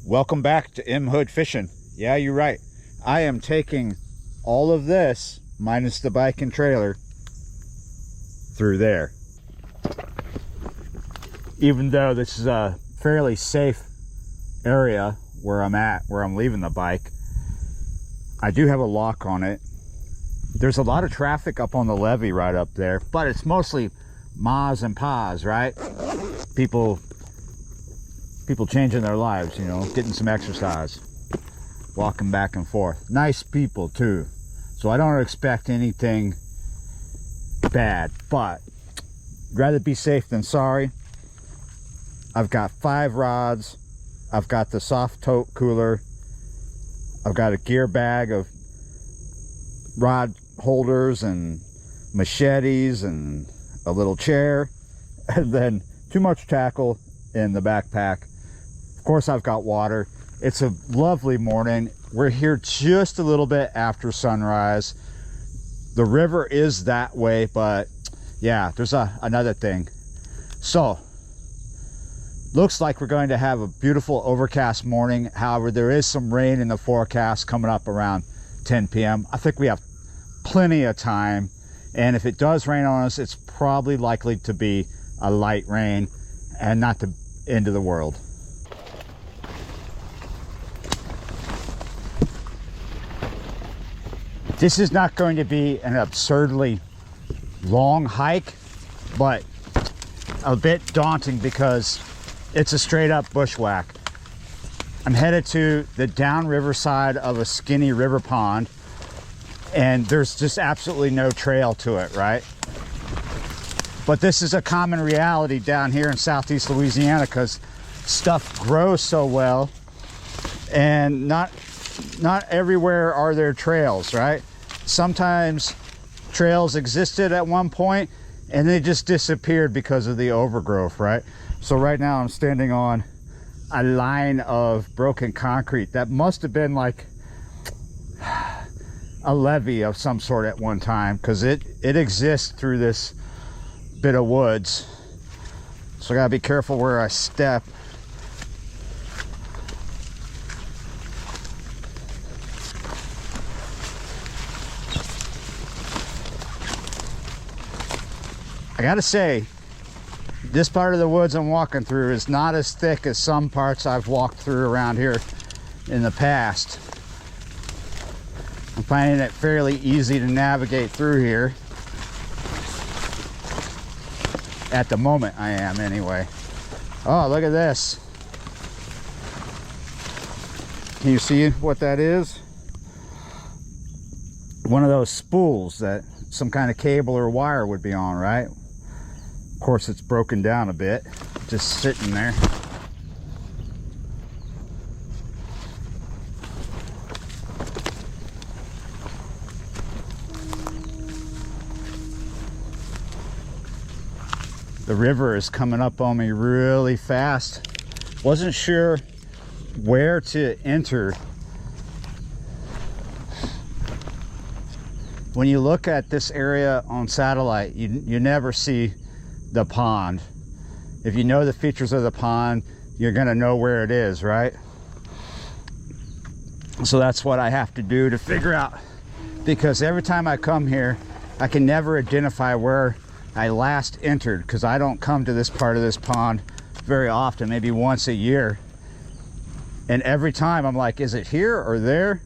Welcome back to M Hood Fishing. Yeah, you're right. I am taking all of this, minus the bike and trailer, through there. Even though this is a fairly safe area where I'm at, where I'm leaving the bike, I do have a lock on it. There's a lot of traffic up on the levee right up there, but it's mostly ma's and pa's, right? People changing their lives, you know, getting some exercise, walking back and forth. Nice people too, so I don't expect anything bad, but rather be safe than sorry. I've got 5 rods, I've got the soft tote cooler, I've got a gear bag of rod holders and machetes and a little chair, and then too much tackle in the backpack. Of course, I've got water. It's a lovely morning. We're here just a little bit after sunrise. The river is that way, but yeah, there's another thing. So, looks like we're going to have a beautiful overcast morning. However, there is some rain in the forecast coming up around 10 p.m. I think we have plenty of time, and if it does rain on us, it's probably likely to be a light rain and not the end of the world. This is not going to be an absurdly long hike, but a bit daunting because it's a straight up bushwhack. I'm headed to the downriver side of a skinny river pond, and there's just absolutely no trail to it, right? But this is a common reality down here in southeast Louisiana because stuff grows so well, and not everywhere are there trails, right? Sometimes trails existed at one point and they just disappeared because of the overgrowth, right? So right now I'm standing on a line of broken concrete that must have been like a levee of some sort at one time, because it exists through this bit of woods. So I gotta be careful where I step. I gotta say, this part of the woods I'm walking through is not as thick as some parts I've walked through around here in the past. I'm finding it fairly easy to navigate through here. At the moment I am, anyway. Oh, look at this. Can you see what that is? One of those spools that some kind of cable or wire would be on, right? Of course, it's broken down a bit, just sitting there. The river is coming up on me really fast. Wasn't sure where to enter. When you look at this area on satellite, you never see the pond. If you know the features of the pond, you're gonna know where it is, right? So that's what I have to do to figure out, because every time I come here, I can never identify where I last entered, because I don't come to this part of this pond very often, maybe once a year. And every time I'm like, is it here or there?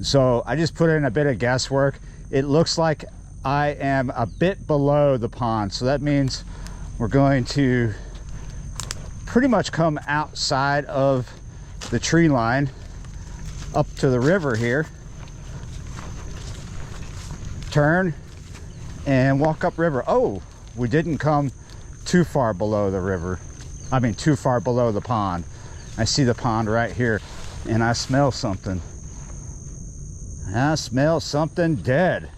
So I just put in a bit of guesswork. It looks like I am a bit below the pond, so that means we're going to pretty much come outside of the tree line up to the river here, turn and walk up river. Oh, we didn't come too far below the river. I mean, too far below the pond. I see the pond right here, and I smell something. I smell something dead.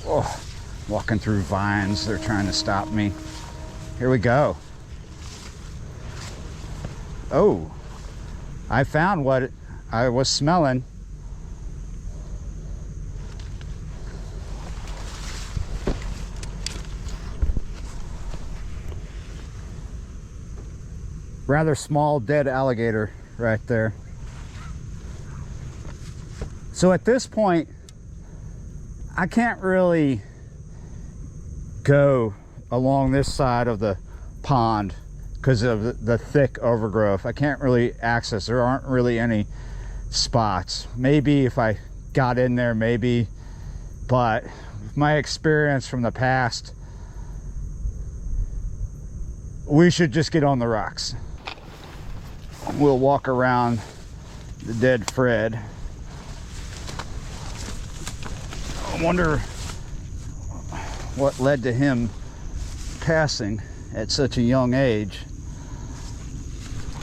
Oh, walking through vines. They're trying to stop me. Here we go. Oh, I found what I was smelling. Rather small dead alligator right there. So at this point, I can't really go along this side of the pond because of the thick overgrowth. I can't really access. There aren't really any spots. Maybe if I got in there, maybe, but my experience from the past, we should just get on the rocks. We'll walk around the dead Fred. I wonder what led to him passing at such a young age.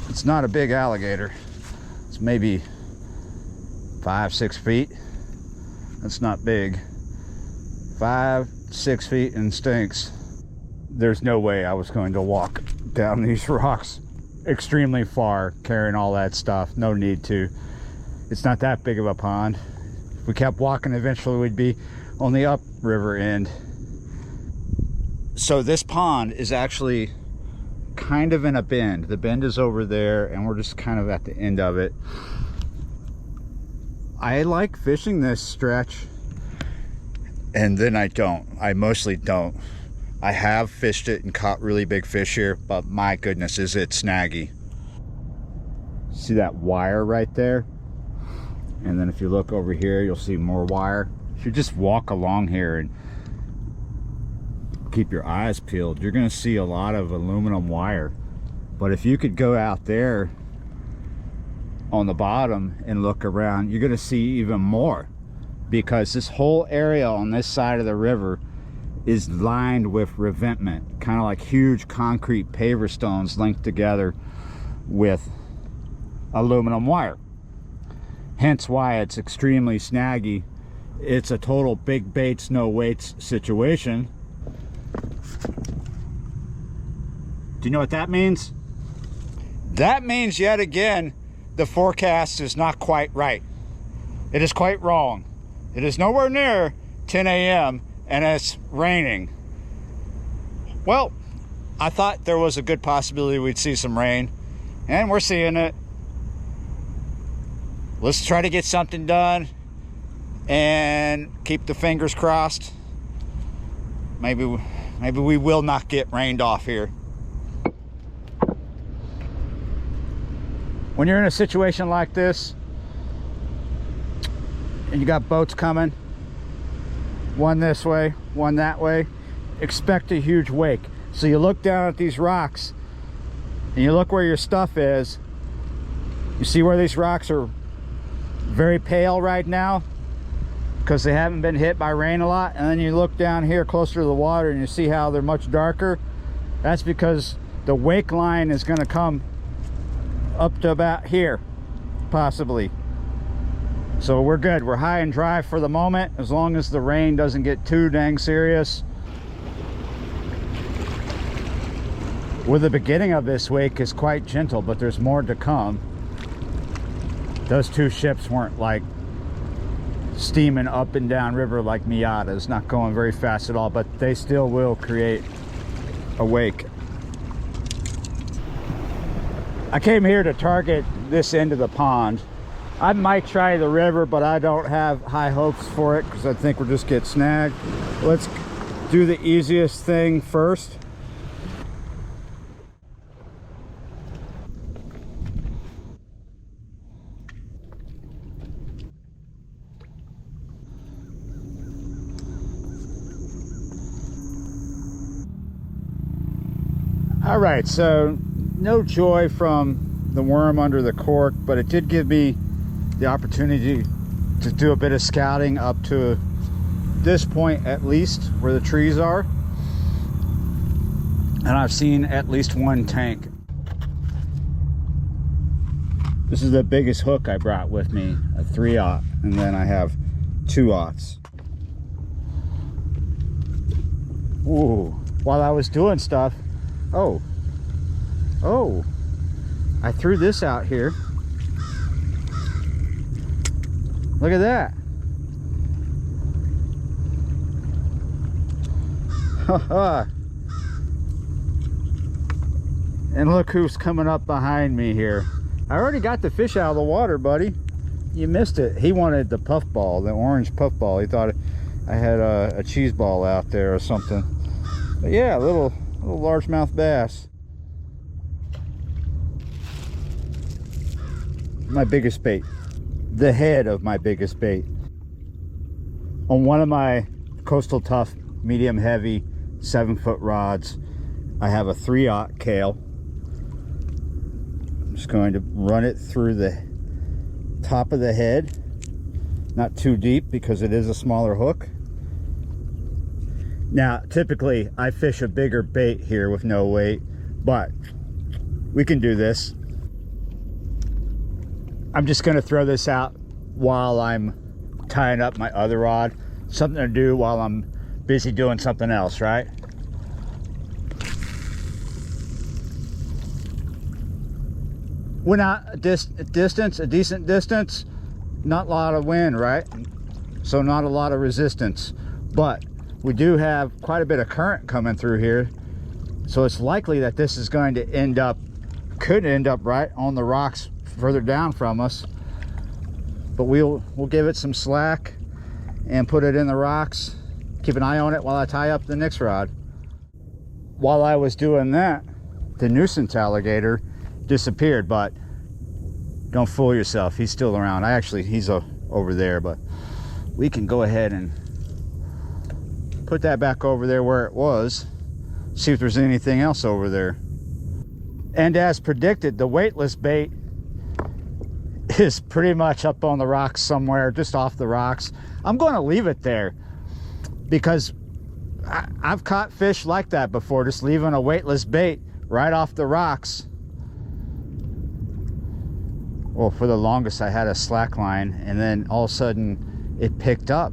It's not a big alligator. It's maybe 5-6 feet. That's not big. 5-6 feet and stinks. There's no way I was going to walk down these rocks extremely far carrying all that stuff. No need to. It's not that big of a pond. If we kept walking, eventually we'd be on the upriver end. So this pond is actually kind of in a bend. The bend is over there and we're just kind of at the end of it. I like fishing this stretch, and then I mostly don't. I have fished it and caught really big fish here, but my goodness, is it snaggy. See that wire right there? And then if you look over here, you'll see more wire. If you just walk along here and keep your eyes peeled, you're gonna see a lot of aluminum wire. But if you could go out there on the bottom and look around, you're gonna see even more, because this whole area on this side of the river is lined with revetment, kind of like huge concrete paver stones linked together with aluminum wire. Hence why it's extremely snaggy. It's a total big baits, no weights situation. Do you know what that means? That means yet again, the forecast is not quite right. It is quite wrong. It is nowhere near 10 a.m. and it's raining. Well, I thought there was a good possibility we'd see some rain, and we're seeing it. Let's try to get something done and keep the fingers crossed. Maybe we will not get rained off here. When you're in a situation like this and you got boats coming, one this way, one that way, expect a huge wake. So you look down at these rocks and you look where your stuff is. You see where these rocks are very pale right now because they haven't been hit by rain a lot, and then you look down here closer to the water and you see how they're much darker. That's because the wake line is going to come up to about here, possibly. So we're good. We're high and dry for the moment, as long as the rain doesn't get too dang serious. Well, the beginning of this wake is quite gentle, but there's more to come. Those two ships weren't like steaming up and down river like Miatas, not going very fast at all, but they still will create a wake. I came here to target this end of the pond. I might try the river, but I don't have high hopes for it because I think we'll just get snagged. Let's do the easiest thing first. All right, so no joy from the worm under the cork, but it did give me the opportunity to do a bit of scouting up to this point, at least where the trees are, and I've seen at least one tank. This is the biggest hook I brought with me, a 3/0, and then I have 2/0s. Ooh, while I was doing stuff. Oh, I threw this out here. Look at that. And look who's coming up behind me here. I already got the fish out of the water, buddy. You missed it. He wanted the puffball, the orange puffball. He thought I had a cheese ball out there or something. But yeah, a little largemouth bass. My biggest bait. The head of my biggest bait. On one of my Coastal Tough medium heavy 7-foot rods, I have a 3/0 Kale. I'm just going to run it through the top of the head, not too deep because it is a smaller hook. Now typically I fish a bigger bait here with no weight, but we can do this. I'm just going to throw this out while I'm tying up my other rod. Something to do while I'm busy doing something else, right? We're not a decent distance, not a lot of wind, right? So not a lot of resistance, but we do have quite a bit of current coming through here. So it's likely that this is going to could end up right on the rocks further down from us. But we'll give it some slack and put it in the rocks. Keep an eye on it while I tie up the next rod. While I was doing that, the nuisance alligator disappeared, but don't fool yourself, he's still around. He's over there, but we can go ahead and put that back over there where it was, see if there's anything else over there. And as predicted, the weightless bait is pretty much up on the rocks somewhere, just off the rocks. I'm going to leave it there because I've caught fish like that before, just leaving a weightless bait right off the rocks. Well, for the longest I had a slack line, and then all of a sudden it picked up.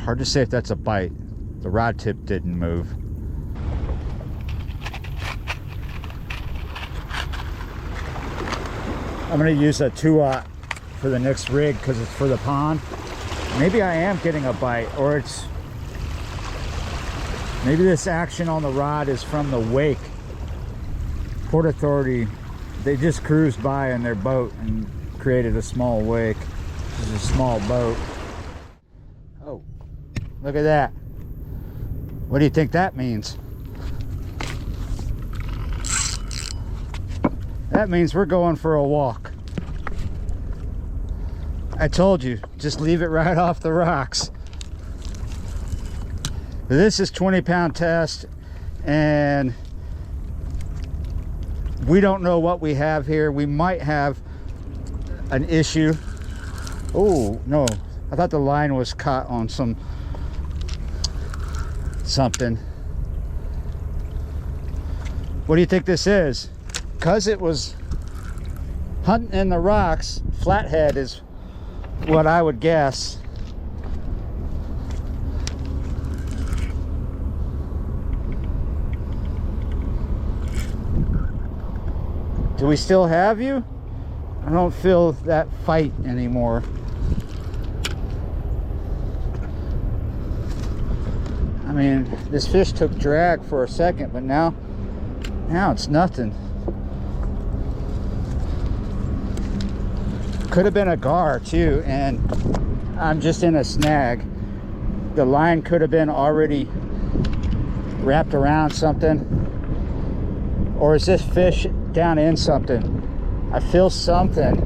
Hard to say if that's a bite. The rod tip didn't move. I'm going to use a 2/0 for the next rig because it's for the pond. Maybe I am getting a bite, or maybe this action on the rod is from the wake. Port Authority, they just cruised by in their boat and created a small wake. This is a small boat. Oh, look at that. What do you think that means? That means we're going for a walk. I told you, just leave it right off the rocks. This is 20-pound test, and we don't know what we have here. We might have an issue. Oh, no. I thought the line was caught on something. What do you think this is? Because it was hunting in the rocks, flathead is what I would guess. Do we still have you? I don't feel that fight anymore. I mean, this fish took drag for a second, but now it's nothing. Could have been a gar too, and I'm just in a snag. The line could have been already wrapped around something, or is this fish down in something? I feel something.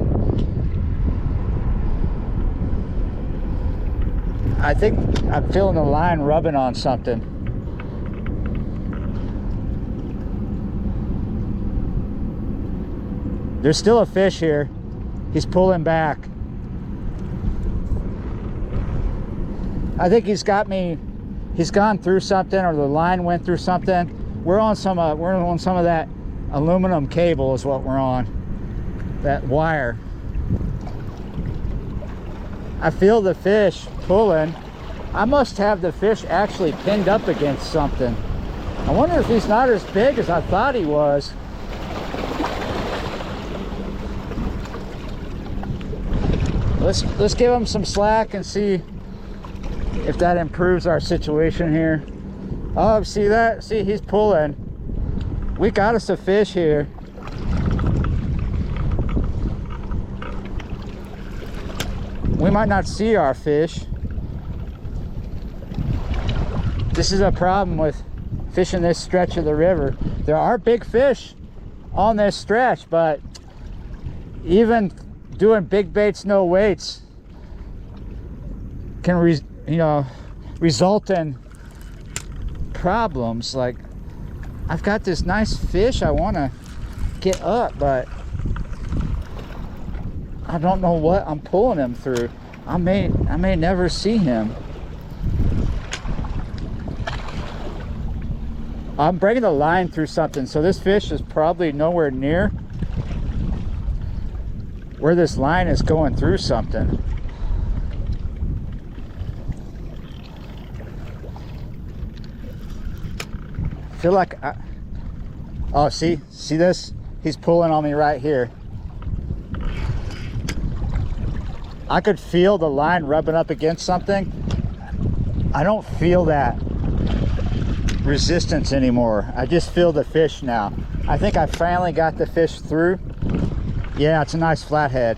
I think I'm feeling the line rubbing on something. There's still a fish here. He's pulling back. I think he's got me. He's gone through something, or the line went through something. We're on some of that aluminum cable is what we're on. That wire. I feel the fish pulling. I must have the fish actually pinned up against something. I wonder if he's not as big as I thought he was. Let's give him some slack and see if that improves our situation here. Oh, see that? See, he's pulling. We got us a fish here. We might not see our fish. This is a problem with fishing this stretch of the river. There are big fish on this stretch, but even doing big baits, no weights can result in problems. Like, I've got this nice fish I want to get up, but I don't know what I'm pulling him through. I may never see him. I'm breaking the line through something, so this fish is probably nowhere near where this line is going through something. I feel like oh, see this? He's pulling on me right here. I could feel the line rubbing up against something. I don't feel that resistance anymore. I just feel the fish now. I think I finally got the fish through. Yeah, it's a nice flathead.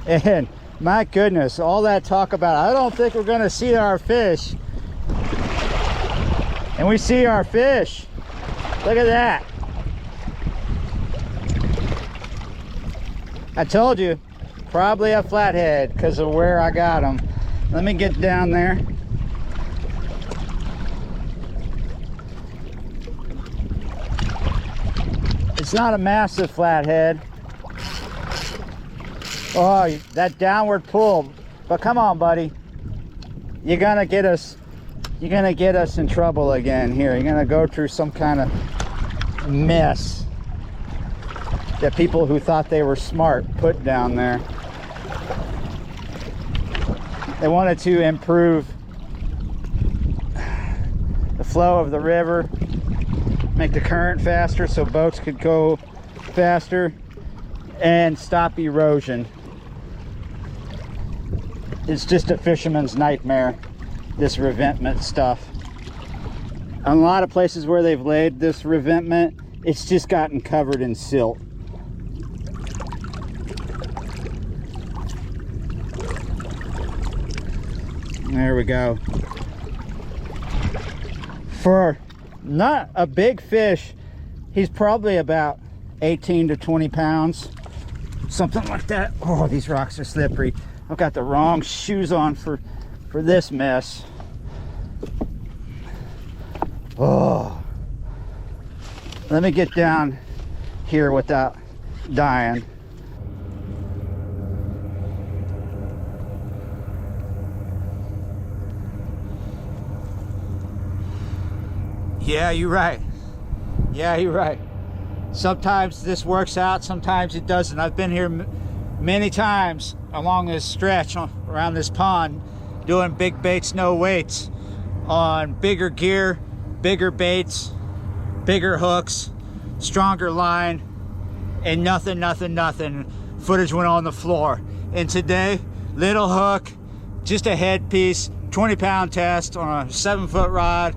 And my goodness, all that talk about, I don't think we're gonna see our fish. And we see our fish. Look at that. I told you, probably a flathead because of where I got him. Let me get down there. It's not a massive flathead. Oh, that downward pull. But come on, buddy. You're gonna get us in trouble again here. You're gonna go through some kind of mess that people who thought they were smart put down there. They wanted to improve the flow of the river, make the current faster so boats could go faster, and stop erosion. It's just a fisherman's nightmare, this revetment stuff. A lot of places where they've laid this revetment, it's just gotten covered in silt. There we go. For not a big fish, he's probably about 18 to 20 pounds, something like that. Oh, these rocks are slippery. I've got the wrong shoes on for this mess. Oh, let me get down here without dying. Yeah, you're right. Yeah, you're right. Sometimes this works out, sometimes it doesn't. I've been here many times along this stretch around this pond doing big baits, no weights, on bigger gear, bigger baits, bigger hooks, stronger line, and nothing. Footage went on the floor. And today, little hook, just a headpiece, 20-pound test on a 7-foot rod,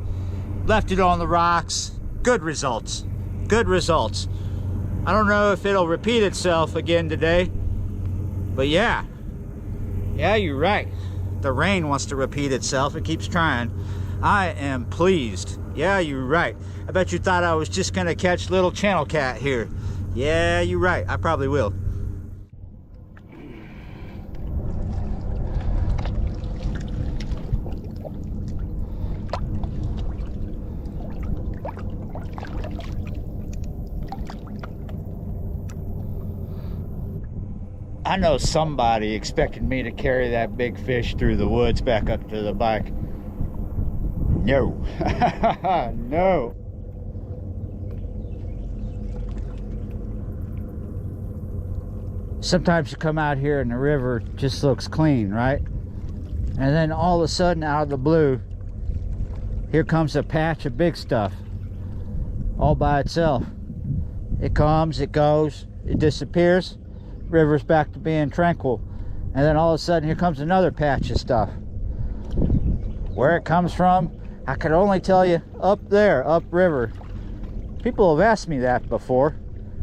left it on the rocks. Good results. Good results. I don't know if it'll repeat itself again today, but yeah, you're right. The rain wants to repeat itself. It keeps trying. I am pleased. Yeah, you're right. I bet you thought I was just gonna catch little channel cat here. Yeah, you're right. I probably will. I know somebody expected me to carry that big fish through the woods back up to the bike. No. No. Sometimes you come out here and the river just looks clean, right? And then all of a sudden, out of the blue, here comes a patch of big stuff all by itself. It comes, it goes, it disappears, river's back to being tranquil. And then all of a sudden, here comes another patch of stuff. Where it comes from, I could only tell you up there, upriver. People have asked me that before.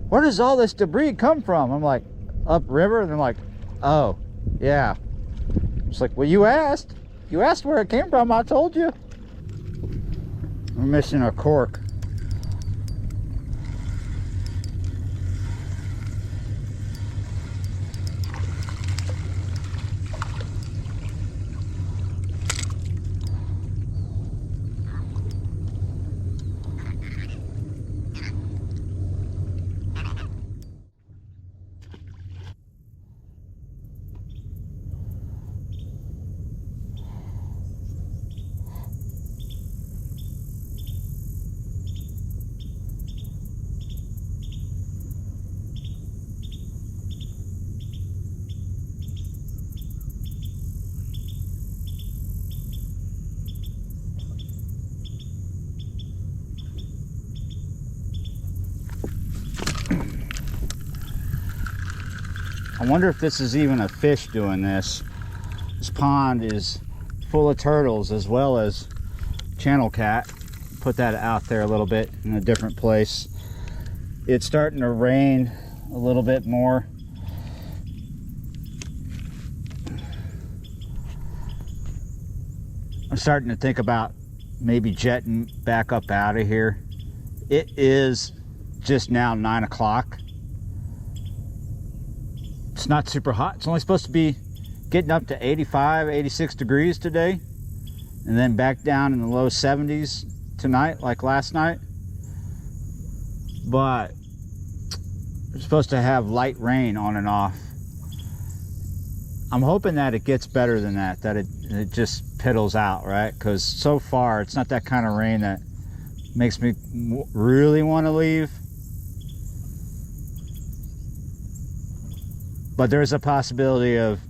Where does all this debris come from? I'm like, upriver? And they're like, oh, yeah. It's like, well, you asked. You asked where it came from, I told you. We're missing a cork. I wonder if this is even a fish doing this. This pond is full of turtles as well as channel cat. Put that out there a little bit in a different place. It's starting to rain a little bit more. I'm starting to think about maybe jetting back up out of here. It is just now 9 o'clock. It's not super hot. It's only supposed to be getting up to 85, 86 degrees today, and then back down in the low 70s tonight, like last night. But we're supposed to have light rain on and off. I'm hoping that it gets better than that, that it just piddles out, right? Because so far, it's not that kind of rain that makes me really want to leave. But there's a possibility of,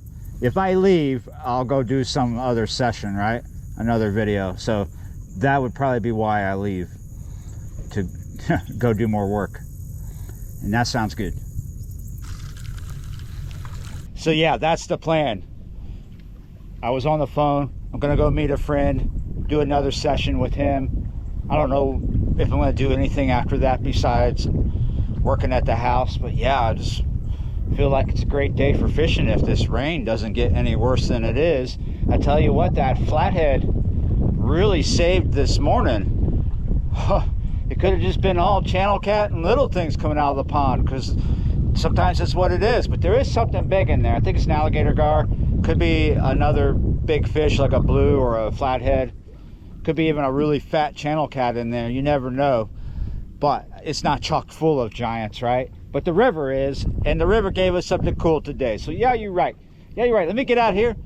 if I leave, I'll go do some other session, right? Another video. So that would probably be why I leave, to go do more work. And that sounds good. So yeah, that's the plan. I was on the phone. I'm gonna go meet a friend, do another session with him. I don't know if I'm gonna do anything after that besides working at the house, but yeah, I just feel like it's a great day for fishing if this rain doesn't get any worse than it is. I tell you what, that flathead really saved this morning. It could have just been all channel cat and little things coming out of the pond, because sometimes that's what it is. But there is something big in there. I think it's an alligator gar. Could be another big fish like a blue or a flathead. Could be even a really fat channel cat in there. You never know. But it's not chock full of giants, right? But the river is, and the river gave us something cool today. So yeah, you're right. Yeah, you're right. Let me get out here.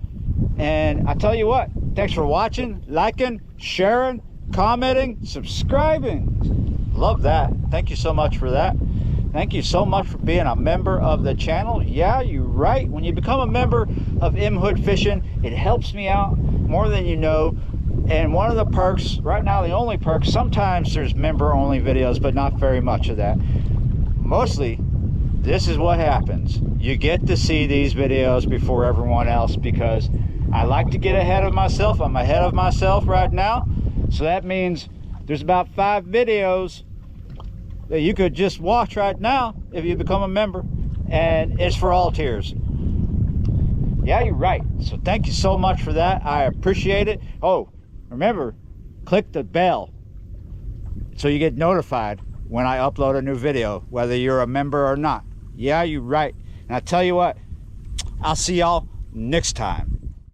And I tell you what, thanks for watching, liking, sharing, commenting, subscribing. Love that. Thank you so much for that. Thank you so much for being a member of the channel. Yeah, you're right. When you become a member of M Hood Fishing, it helps me out more than you know. And one of the perks, right now the only perk, sometimes there's member only videos, but not very much of that. Mostly, this is what happens. You get to see these videos before everyone else, because I like to get ahead of myself. I'm ahead of myself right now. So that means there's about 5 videos that you could just watch right now if you become a member. And it's for all tiers. Yeah, you're right. So thank you so much for that. I appreciate it. Oh, remember, click the bell so you get notified when I upload a new video, whether you're a member or not. Yeah, you're right. And I tell you what, I'll see y'all next time.